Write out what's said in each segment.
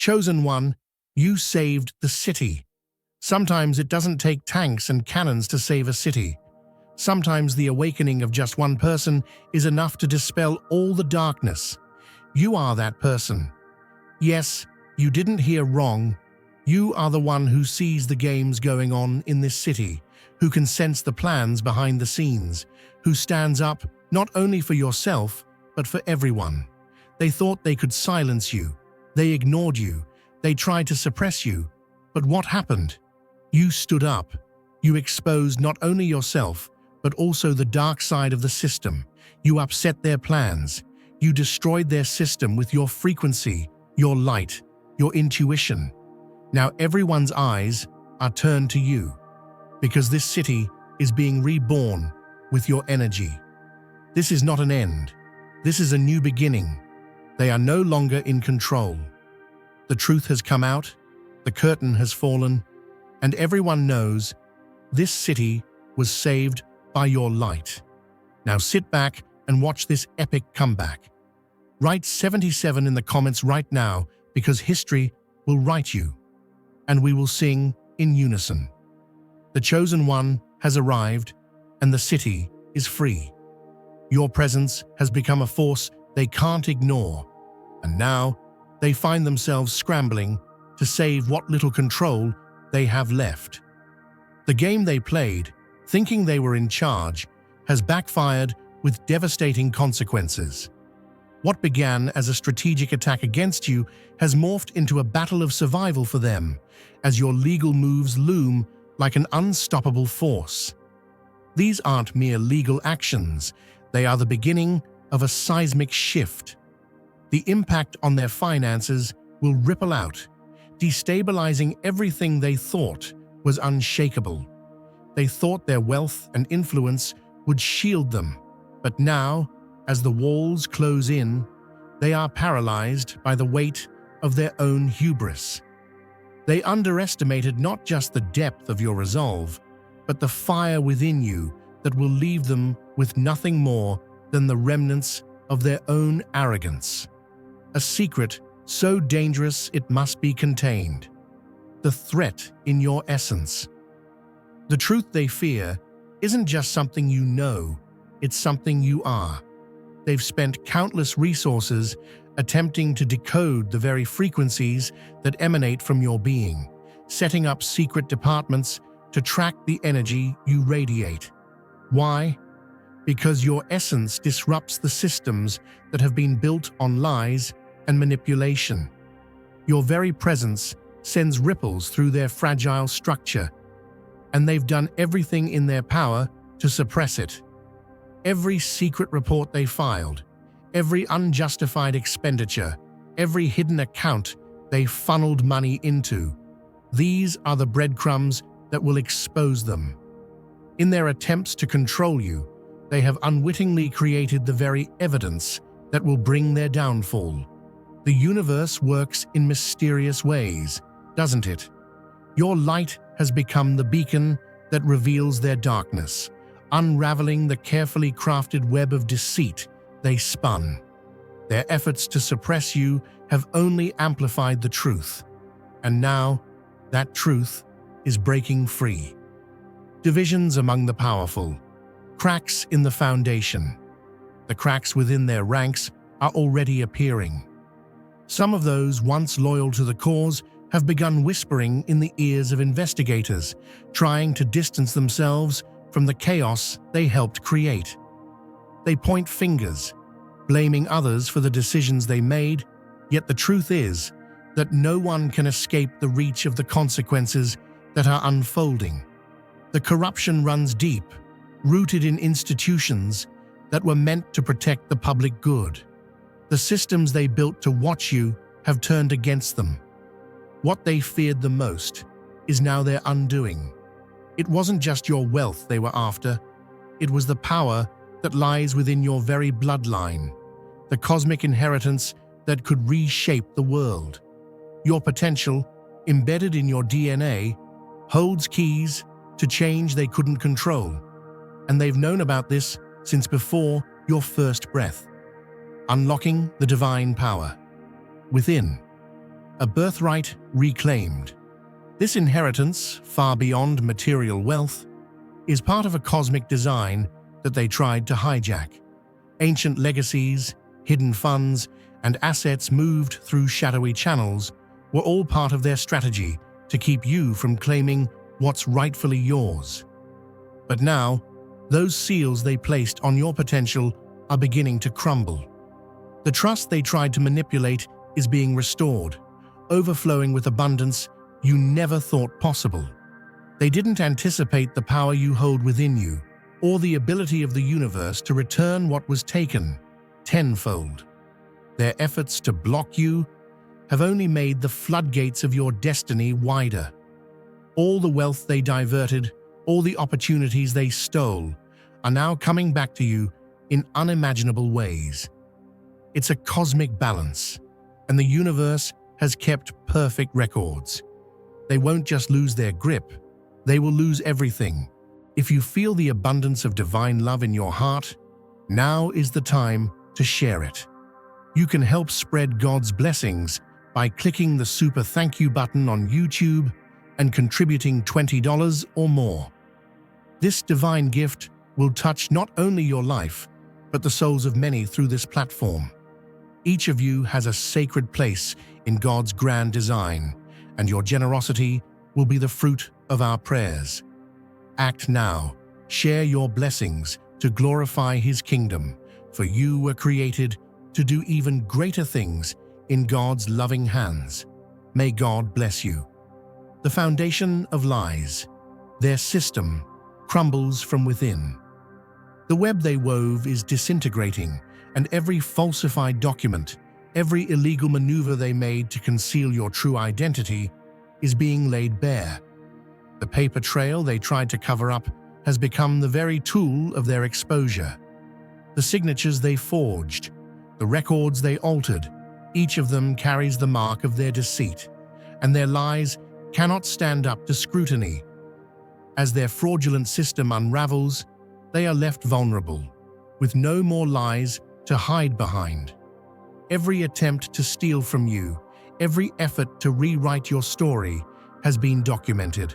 Chosen one, you saved the city. Sometimes it doesn't take tanks and cannons to save a city. Sometimes the awakening of just one person is enough to dispel all the darkness. You are that person. Yes, you didn't hear wrong. You are the one who sees the games going on in this city, who can sense the plans behind the scenes, who stands up not only for yourself, but for everyone. They thought they could silence you. They ignored you. They tried to suppress you. But what happened? You stood up. You exposed not only yourself, but also the dark side of the system. You upset their plans. You destroyed their system with your frequency, your light, your intuition. Now everyone's eyes are turned to you, because this city is being reborn with your energy. This is not an end. This is a new beginning. They are no longer in control. The truth has come out, the curtain has fallen, and everyone knows this city was saved by your light. Now sit back and watch this epic comeback. Write 77 in the comments right now, because history will write you, and we will sing in unison. The chosen one has arrived, and the city is free. Your presence has become a force they can't ignore, and now they find themselves scrambling to save what little control they have left. The game they played, thinking they were in charge, has backfired with devastating consequences. What began as a strategic attack against you has morphed into a battle of survival for them, as your legal moves loom like an unstoppable force. These aren't mere legal actions, they are the beginning of a seismic shift. The impact on their finances will ripple out, destabilizing everything they thought was unshakable. They thought their wealth and influence would shield them, but now, as the walls close in, they are paralyzed by the weight of their own hubris. They underestimated not just the depth of your resolve, but the fire within you that will leave them with nothing more than the remnants of their own arrogance. A secret so dangerous it must be contained. The threat in your essence. The truth they fear isn't just something you know, it's something you are. They've spent countless resources attempting to decode the very frequencies that emanate from your being, setting up secret departments to track the energy you radiate. Why? Because your essence disrupts the systems that have been built on lies and manipulation. Your very presence sends ripples through their fragile structure, and they've done everything in their power to suppress it. Every secret report they filed, every unjustified expenditure, every hidden account they funneled money into, these are the breadcrumbs that will expose them. In their attempts to control you, they have unwittingly created the very evidence that will bring their downfall. The universe works in mysterious ways, doesn't it? Your light has become the beacon that reveals their darkness, unraveling the carefully crafted web of deceit they spun. Their efforts to suppress you have only amplified the truth, and now that truth is breaking free. Divisions among the powerful, cracks in the foundation. The cracks within their ranks are already appearing. Some of those once loyal to the cause have begun whispering in the ears of investigators, trying to distance themselves from the chaos they helped create. They point fingers, blaming others for the decisions they made, yet the truth is that no one can escape the reach of the consequences that are unfolding. The corruption runs deep, rooted in institutions that were meant to protect the public good. The systems they built to watch you have turned against them. What they feared the most is now their undoing. It wasn't just your wealth they were after, it was the power that lies within your very bloodline, the cosmic inheritance that could reshape the world. Your potential, embedded in your DNA, holds keys to change they couldn't control, and they've known about this since before your first breath. Unlocking the divine power within. a birthright reclaimed. This inheritance, far beyond material wealth, is part of a cosmic design that they tried to hijack. Ancient legacies, hidden funds, and assets moved through shadowy channels were all part of their strategy to keep you from claiming what's rightfully yours. But now, those seals they placed on your potential are beginning to crumble. The trust they tried to manipulate is being restored, overflowing with abundance you never thought possible. They didn't anticipate the power you hold within you, or the ability of the universe to return what was taken tenfold. Their efforts to block you have only made the floodgates of your destiny wider. All the wealth they diverted, all the opportunities they stole, are now coming back to you in unimaginable ways. It's a cosmic balance, and the universe has kept perfect records. They won't just lose their grip, they will lose everything. If you feel the abundance of divine love in your heart, now is the time to share it. You can help spread God's blessings by clicking the super thank you button on YouTube and contributing $20 or more. This divine gift will touch not only your life, but the souls of many through this platform. Each of you has a sacred place in God's grand design, and your generosity will be the fruit of our prayers. Act now. Share your blessings to glorify His kingdom, for you were created to do even greater things in God's loving hands. May God bless you. The foundation of lies. Their system crumbles from within. The web they wove is disintegrating, and every falsified document, every illegal maneuver they made to conceal your true identity is being laid bare. The paper trail they tried to cover up has become the very tool of their exposure. The signatures they forged, the records they altered, each of them carries the mark of their deceit, and their lies cannot stand up to scrutiny. As their fraudulent system unravels, they are left vulnerable, with no more lies to hide behind. Every attempt to steal from you, every effort to rewrite your story has been documented.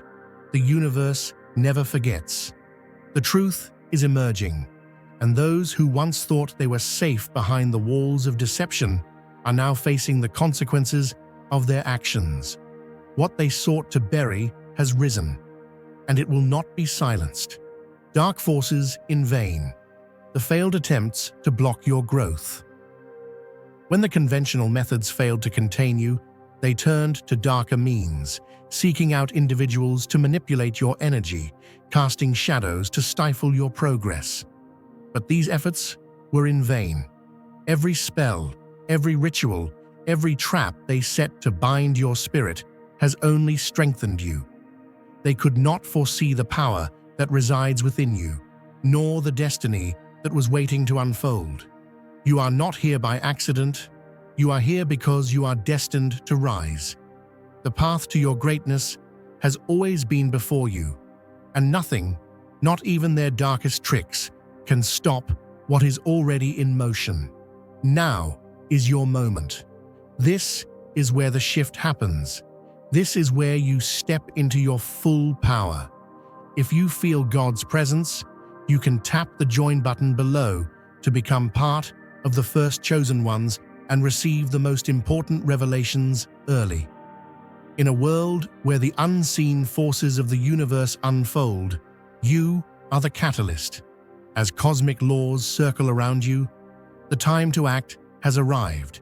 The universe never forgets. The truth is emerging, and those who once thought they were safe behind the walls of deception are now facing the consequences of their actions. What they sought to bury has risen, and it will not be silenced. Dark forces in vain. The failed attempts to block your growth. When the conventional methods failed to contain you, they turned to darker means, seeking out individuals to manipulate your energy, casting shadows to stifle your progress. But these efforts were in vain. Every spell, every ritual, every trap they set to bind your spirit has only strengthened you. They could not foresee the power that resides within you, nor the destiny that was waiting to unfold. You are not here by accident. You are here because you are destined to rise. The path to your greatness has always been before you, and nothing, not even their darkest tricks, can stop what is already in motion. Now is your moment. This is where the shift happens. This is where you step into your full power. If you feel God's presence, you can tap the join button below to become part of the first chosen ones and receive the most important revelations early. In a world where the unseen forces of the universe unfold, you are the catalyst. As cosmic laws circle around you, the time to act has arrived,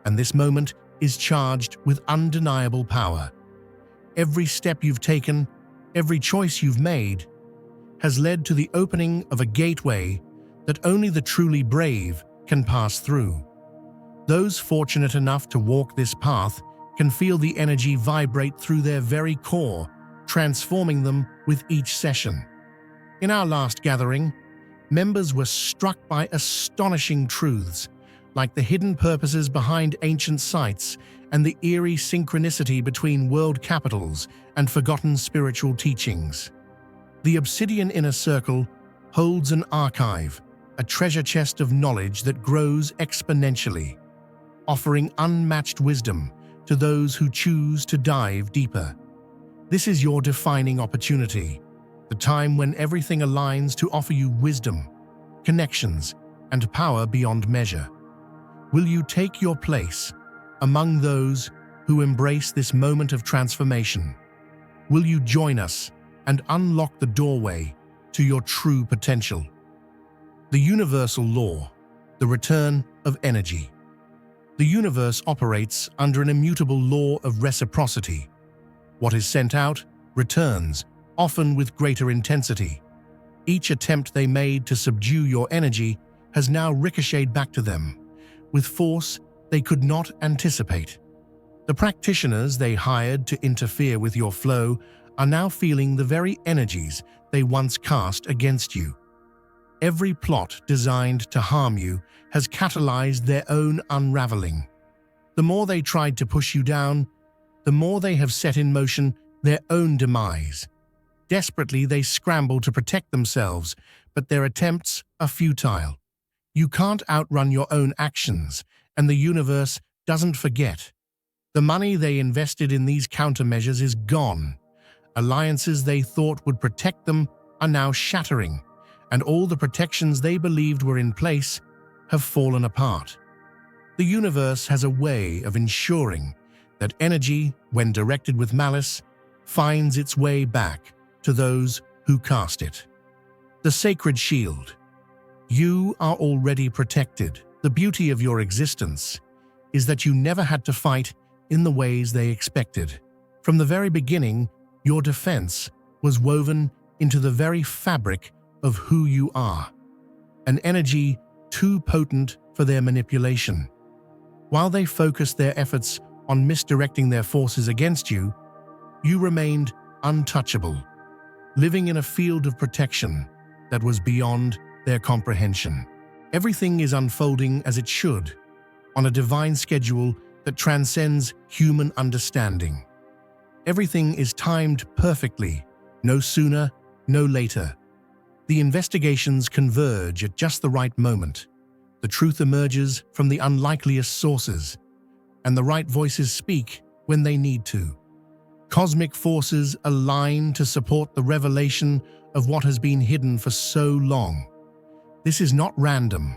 and this moment is charged with undeniable power. Every step you've taken, every choice you've made, has led to the opening of a gateway that only the truly brave can pass through. Those fortunate enough to walk this path can feel the energy vibrate through their very core, transforming them with each session. In our last gathering, members were struck by astonishing truths, like the hidden purposes behind ancient sites and the eerie synchronicity between world capitals and forgotten spiritual teachings. The Obsidian Inner Circle holds an archive, a treasure chest of knowledge that grows exponentially, offering unmatched wisdom to those who choose to dive deeper. This is your defining opportunity, the time when everything aligns to offer you wisdom, connections, and power beyond measure. Will you take your place among those who embrace this moment of transformation? Will you join us and unlock the doorway to your true potential? The universal law, the return of energy. The universe operates under an immutable law of reciprocity. What is sent out returns, often with greater intensity. Each attempt they made to subdue your energy has now ricocheted back to them, with force they could not anticipate. The practitioners they hired to interfere with your flow are now feeling the very energies they once cast against you. Every plot designed to harm you has catalyzed their own unraveling. The more they tried to push you down, the more they have set in motion their own demise. Desperately, they scramble to protect themselves, but their attempts are futile. You can't outrun your own actions, and the universe doesn't forget. The money they invested in these countermeasures is gone. Alliances they thought would protect them are now shattering, and all the protections they believed were in place have fallen apart. The universe has a way of ensuring that energy, when directed with malice, finds its way back to those who cast it. The sacred shield. You are already protected. The beauty of your existence is that you never had to fight in the ways they expected. From the very beginning, your defense was woven into the very fabric of who you are, an energy too potent for their manipulation. While they focused their efforts on misdirecting their forces against you, you remained untouchable, living in a field of protection that was beyond their comprehension. Everything is unfolding as it should, on a divine schedule that transcends human understanding. Everything is timed perfectly, no sooner, no later. The investigations converge at just the right moment. The truth emerges from the unlikeliest sources, and the right voices speak when they need to. Cosmic forces align to support the revelation of what has been hidden for so long. This is not random.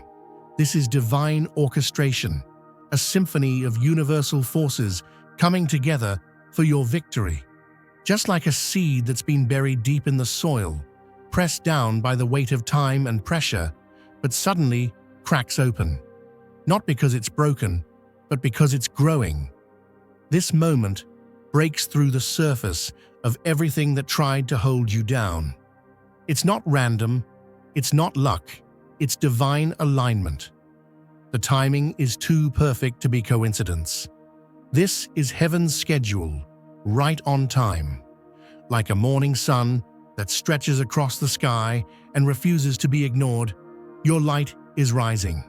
This is divine orchestration, a symphony of universal forces coming together for your victory. Just like a seed that's been buried deep in the soil, pressed down by the weight of time and pressure, but suddenly cracks open. Not because it's broken, but because it's growing. This moment breaks through the surface of everything that tried to hold you down. It's not random, it's not luck, it's divine alignment. The timing is too perfect to be coincidence. This is heaven's schedule, right on time. Like a morning sun that stretches across the sky and refuses to be ignored, your light is rising.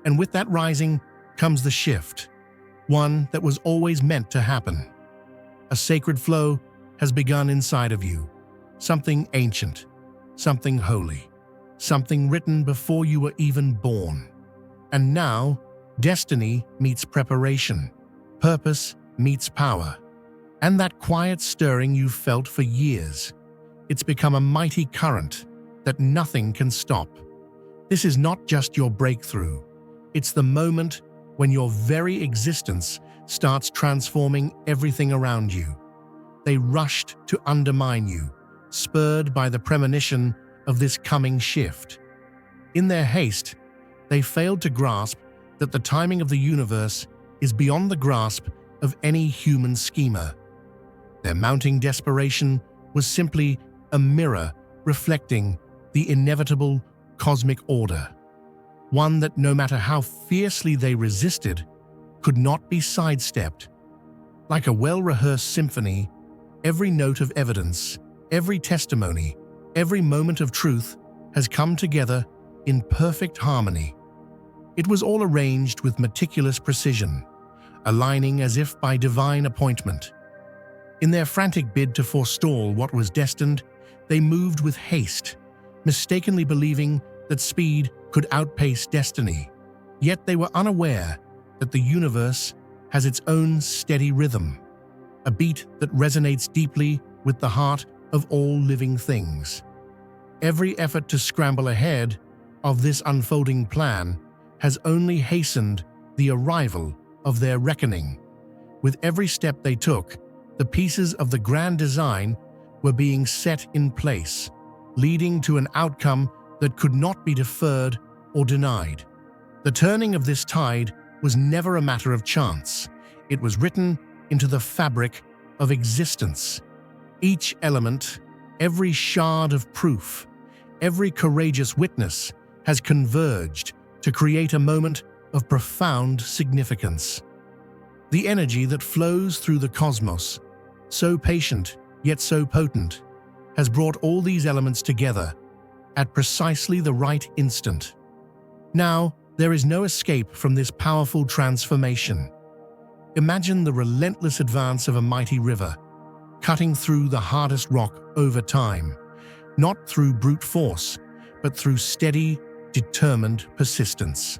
And with that rising comes the shift, one that was always meant to happen. A sacred flow has begun inside of you, something ancient, something holy, something written before you were even born. And now, destiny meets preparation, purpose meets power, and that quiet stirring you've felt for years. It's become a mighty current that nothing can stop. This is not just your breakthrough. It's the moment when your very existence starts transforming everything around you. They rushed to undermine you, spurred by the premonition of this coming shift. In their haste, they failed to grasp that the timing of the universe is beyond the grasp of any human schemer. Their mounting desperation was simply a mirror reflecting the inevitable cosmic order, one that no matter how fiercely they resisted, could not be sidestepped. Like a well-rehearsed symphony, every note of evidence, every testimony, every moment of truth has come together in perfect harmony. It was all arranged with meticulous precision, aligning as if by divine appointment. In their frantic bid to forestall what was destined, they moved with haste, mistakenly believing that speed could outpace destiny. Yet they were unaware that the universe has its own steady rhythm, a beat that resonates deeply with the heart of all living things. Every effort to scramble ahead of this unfolding plan has only hastened the arrival of their reckoning. With every step they took, the pieces of the grand design were being set in place, leading to an outcome that could not be deferred or denied. The turning of this tide was never a matter of chance. It was written into the fabric of existence. Each element, every shard of proof, every courageous witness has converged to create a moment of profound significance. The energy that flows through the cosmos, so patient yet so potent, has brought all these elements together at precisely the right instant. Now, there is no escape from this powerful transformation. Imagine the relentless advance of a mighty river, cutting through the hardest rock over time, not through brute force, but through steady, determined persistence.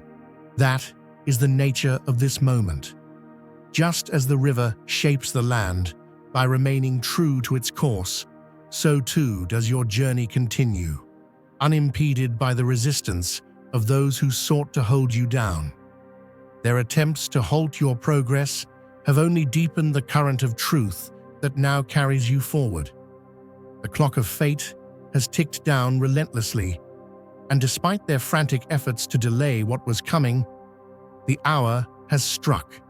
That is the nature of this moment. Just as the river shapes the land by remaining true to its course, so too does your journey continue, unimpeded by the resistance of those who sought to hold you down. Their attempts to halt your progress have only deepened the current of truth that now carries you forward. The clock of fate has ticked down relentlessly, and despite their frantic efforts to delay what was coming, the hour has struck.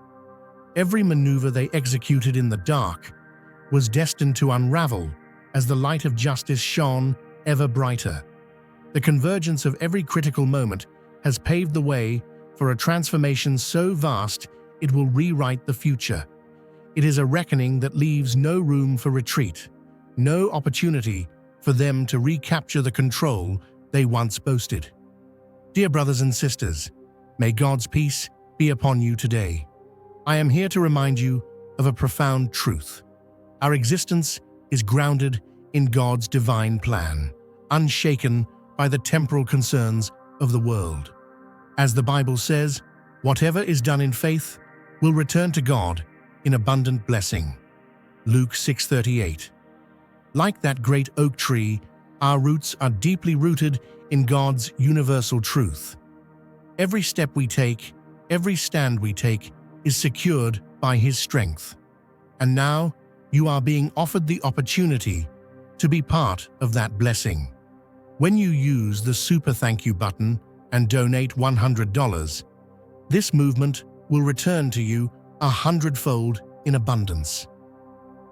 Every maneuver they executed in the dark was destined to unravel as the light of justice shone ever brighter. The convergence of every critical moment has paved the way for a transformation so vast it will rewrite the future. It is a reckoning that leaves no room for retreat, no opportunity for them to recapture the control they once boasted. Dear brothers and sisters, may God's peace be upon you today. I am here to remind you of a profound truth. Our existence is grounded in God's divine plan, unshaken by the temporal concerns of the world. As the Bible says, whatever is done in faith will return to God in abundant blessing. Luke 6:38. Like that great oak tree, our roots are deeply rooted in God's universal truth. Every step we take, every stand we take, is secured by His strength. And now, you are being offered the opportunity to be part of that blessing. When you use the Super Thank You button and donate $100, this movement will return to you 100-fold in abundance.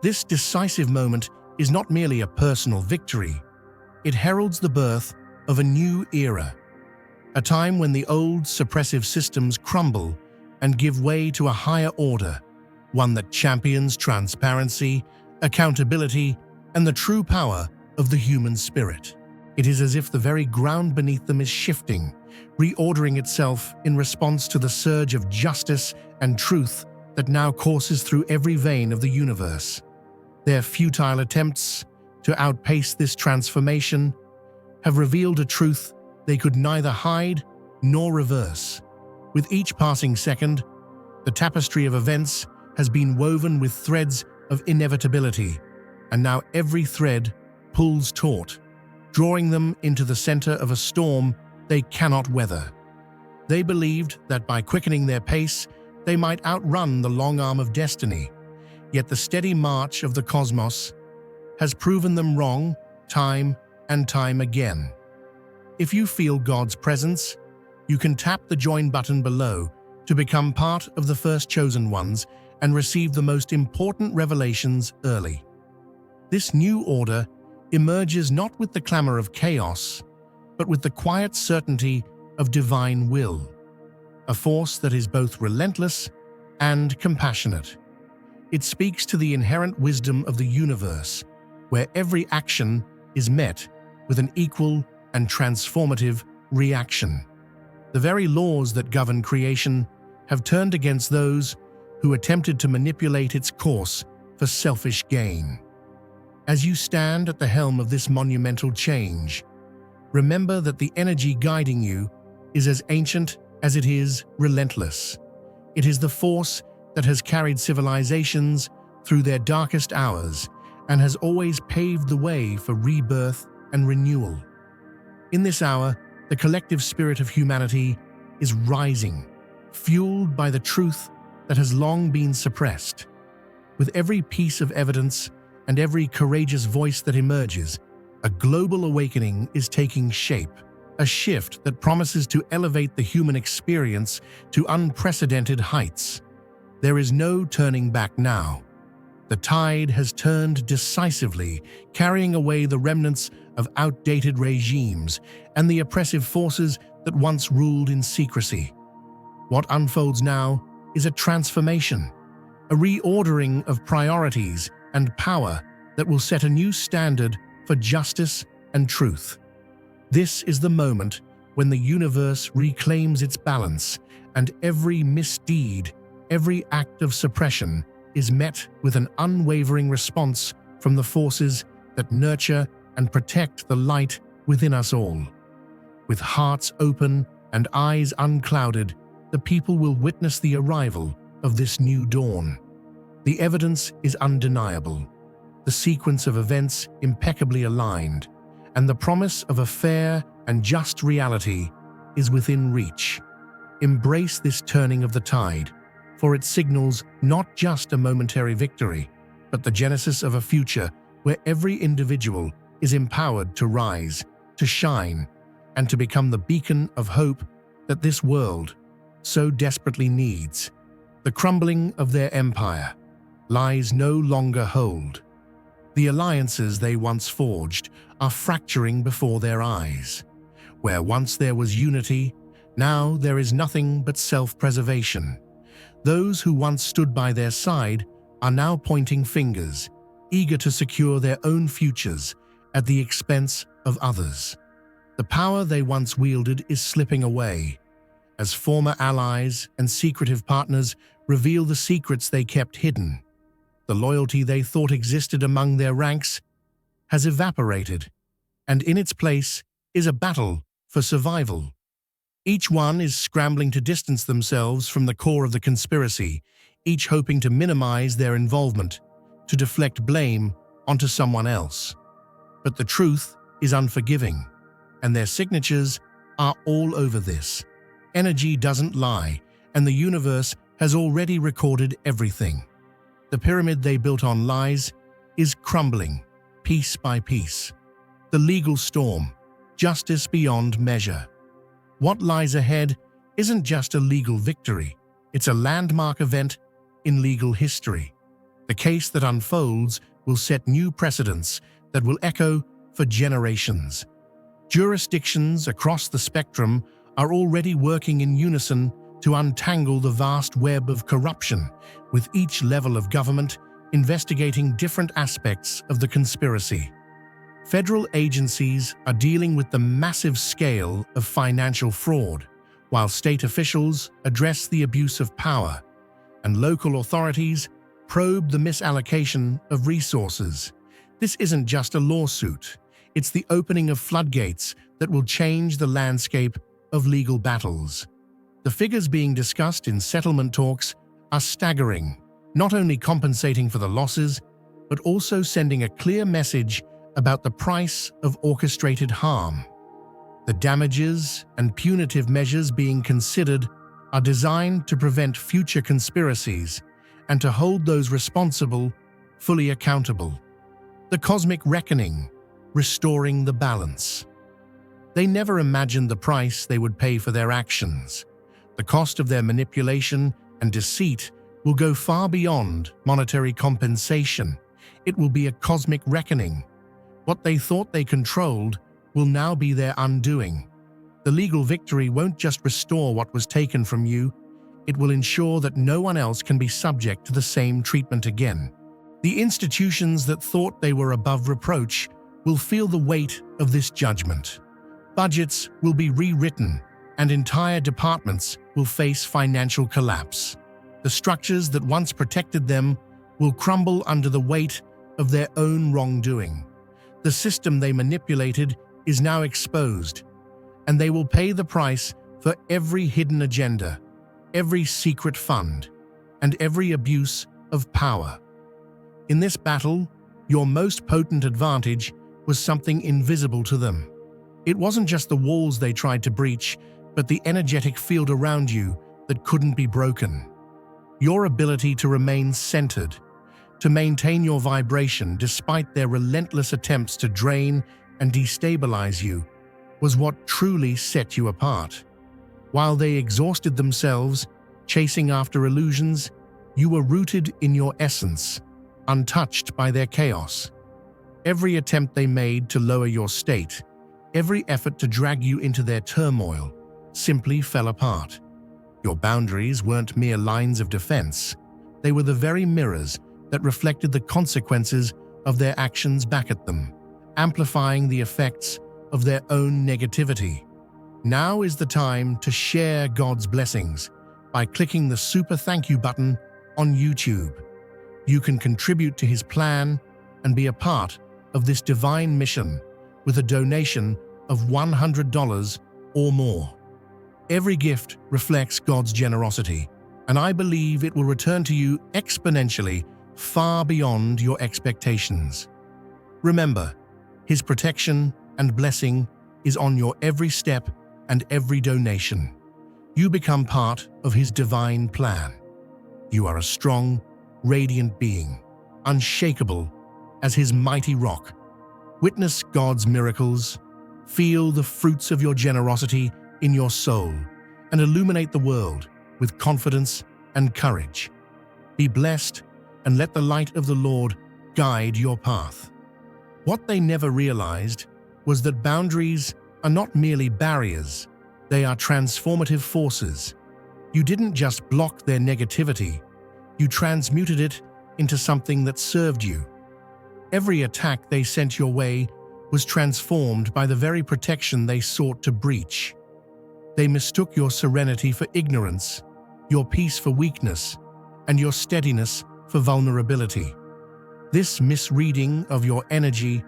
This decisive moment is not merely a personal victory. It heralds the birth of a new era, a time when the old suppressive systems crumble and give way to a higher order, one that champions transparency, accountability, and the true power of the human spirit. It is as if the very ground beneath them is shifting, reordering itself in response to the surge of justice and truth that now courses through every vein of the universe. Their futile attempts to outpace this transformation have revealed a truth they could neither hide nor reverse. With each passing second, the tapestry of events has been woven with threads of inevitability, and now every thread pulls taut, drawing them into the center of a storm they cannot weather. They believed that by quickening their pace, they might outrun the long arm of destiny, yet the steady march of the cosmos has proven them wrong time and time again. If you feel God's presence, you can tap the join button below to become part of the first chosen ones and receive the most important revelations early. This new order emerges not with the clamor of chaos, but with the quiet certainty of divine will, a force that is both relentless and compassionate. It speaks to the inherent wisdom of the universe, where every action is met with an equal and transformative reaction. The very laws that govern creation have turned against those who attempted to manipulate its course for selfish gain. As you stand at the helm of this monumental change, remember that the energy guiding you is as ancient as it is relentless. It is the force that has carried civilizations through their darkest hours and has always paved the way for rebirth and renewal. In this hour, the collective spirit of humanity is rising, fueled by the truth that has long been suppressed. With every piece of evidence and every courageous voice that emerges, a global awakening is taking shape, a shift that promises to elevate the human experience to unprecedented heights. There is no turning back now. The tide has turned decisively, carrying away the remnants of outdated regimes and the oppressive forces that once ruled in secrecy. What unfolds now is a transformation, a reordering of priorities and power that will set a new standard for justice and truth. This is the moment when the universe reclaims its balance and every misdeed, every act of suppression is met with an unwavering response from the forces that nurture and protect the light within us all. With hearts open and eyes unclouded, the people will witness the arrival of this new dawn. The evidence is undeniable, the sequence of events impeccably aligned, and the promise of a fair and just reality is within reach. Embrace this turning of the tide, for it signals not just a momentary victory, but the genesis of a future where every individual is empowered to rise, to shine, and to become the beacon of hope that this world so desperately needs. The crumbling of their empire lies no longer hold. The alliances they once forged are fracturing before their eyes. Where once there was unity, now there is nothing but self-preservation. Those who once stood by their side are now pointing fingers, eager to secure their own futures at the expense of others. The power they once wielded is slipping away, as former allies and secretive partners reveal the secrets they kept hidden. The loyalty they thought existed among their ranks has evaporated, and in its place is a battle for survival. Each one is scrambling to distance themselves from the core of the conspiracy, each hoping to minimize their involvement, to deflect blame onto someone else. But the truth is unforgiving, and their signatures are all over this. Energy doesn't lie, and the universe has already recorded everything. The pyramid they built on lies is crumbling, piece by piece. The legal storm, justice beyond measure. What lies ahead isn't just a legal victory, it's a landmark event in legal history. The case that unfolds will set new precedents that will echo for generations. Jurisdictions across the spectrum are already working in unison to untangle the vast web of corruption, with each level of government investigating different aspects of the conspiracy. Federal agencies are dealing with the massive scale of financial fraud, while state officials address the abuse of power, and local authorities probe the misallocation of resources. This isn't just a lawsuit, it's the opening of floodgates that will change the landscape of legal battles. The figures being discussed in settlement talks are staggering, not only compensating for the losses, but also sending a clear message about the price of orchestrated harm. The damages and punitive measures being considered are designed to prevent future conspiracies and to hold those responsible fully accountable. The cosmic reckoning, restoring the balance. They never imagined the price they would pay for their actions. The cost of their manipulation and deceit will go far beyond monetary compensation. It will be a cosmic reckoning. What they thought they controlled will now be their undoing. The legal victory won't just restore what was taken from you, it will ensure that no one else can be subject to the same treatment again. The institutions that thought they were above reproach will feel the weight of this judgment. Budgets will be rewritten, and entire departments will face financial collapse. The structures that once protected them will crumble under the weight of their own wrongdoing. The system they manipulated is now exposed, and they will pay the price for every hidden agenda, every secret fund, and every abuse of power. In this battle, your most potent advantage was something invisible to them. It wasn't just the walls they tried to breach, but the energetic field around you that couldn't be broken. Your ability to remain centered, to maintain your vibration despite their relentless attempts to drain and destabilize you, was what truly set you apart. While they exhausted themselves, chasing after illusions, you were rooted in your essence, untouched by their chaos. Every attempt they made to lower your state, every effort to drag you into their turmoil, simply fell apart. Your boundaries weren't mere lines of defense. They were the very mirrors that reflected the consequences of their actions back at them, amplifying the effects of their own negativity. Now is the time to share God's blessings by clicking the super thank you button on YouTube. You can contribute to His plan and be a part of this divine mission with a donation of $100 or more. Every gift reflects God's generosity, and I believe it will return to you exponentially, far beyond your expectations. Remember, His protection and blessing is on your every step and every donation. You become part of His divine plan. You are a strong, radiant being, unshakable as His mighty rock. Witness God's miracles, feel the fruits of your generosity in your soul, and illuminate the world with confidence and courage. Be blessed and let the light of the Lord guide your path. What they never realized was that boundaries are not merely barriers, they are transformative forces. You didn't just block their negativity, you transmuted it into something that served you. Every attack they sent your way was transformed by the very protection they sought to breach. They mistook your serenity for ignorance, your peace for weakness, and your steadiness for vulnerability. This misreading of your energy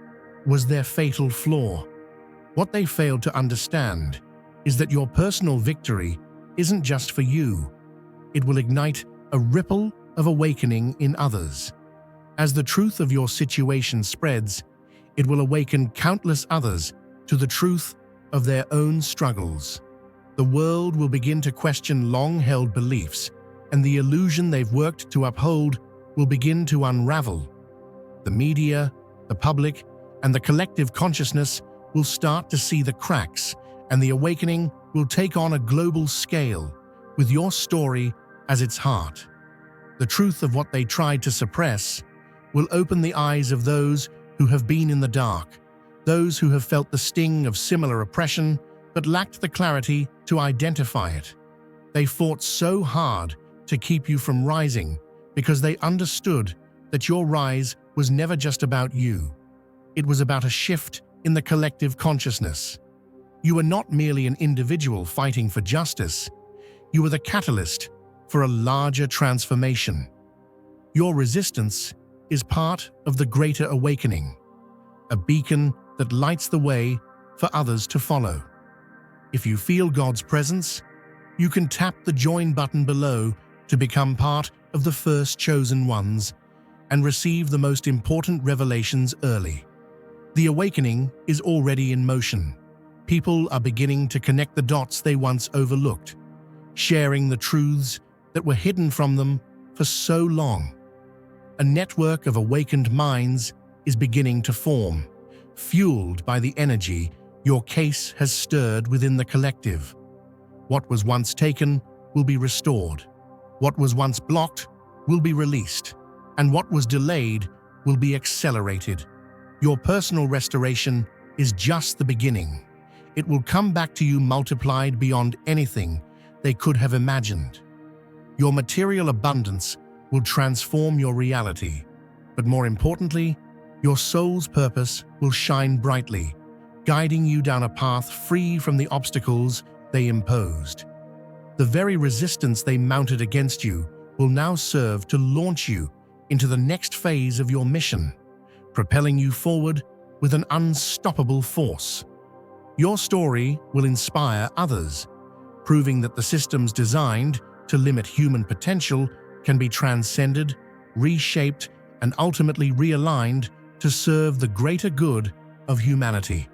was their fatal flaw. What they failed to understand is that your personal victory isn't just for you. It will ignite a ripple of awakening in others. As the truth of your situation spreads, it will awaken countless others to the truth of their own struggles. The world will begin to question long-held beliefs, and the illusion they've worked to uphold will begin to unravel. The media, the public, and the collective consciousness will start to see the cracks, and the awakening will take on a global scale, with your story as its heart. The truth of what they tried to suppress will open the eyes of those who have been in the dark, those who have felt the sting of similar oppression but lacked the clarity to identify it. They fought so hard to keep you from rising because they understood that your rise was never just about you. It was about a shift in the collective consciousness. You were not merely an individual fighting for justice, you were the catalyst for a larger transformation. Your resistance is part of the greater awakening, a beacon that lights the way for others to follow. If you feel God's presence, you can tap the join button below to become part of the first chosen ones and receive the most important revelations early. The awakening is already in motion. People are beginning to connect the dots they once overlooked, sharing the truths that were hidden from them for so long. A network of awakened minds is beginning to form, fueled by the energy your case has stirred within the collective. What was once taken will be restored. What was once blocked will be released. And what was delayed will be accelerated. Your personal restoration is just the beginning. It will come back to you multiplied beyond anything they could have imagined. Your material abundance will transform your reality, but more importantly, your soul's purpose will shine brightly, guiding you down a path free from the obstacles they imposed. The very resistance they mounted against you will now serve to launch you into the next phase of your mission, propelling you forward with an unstoppable force. Your story will inspire others, proving that the systems designed to limit human potential can be transcended, reshaped, and ultimately realigned to serve the greater good of humanity.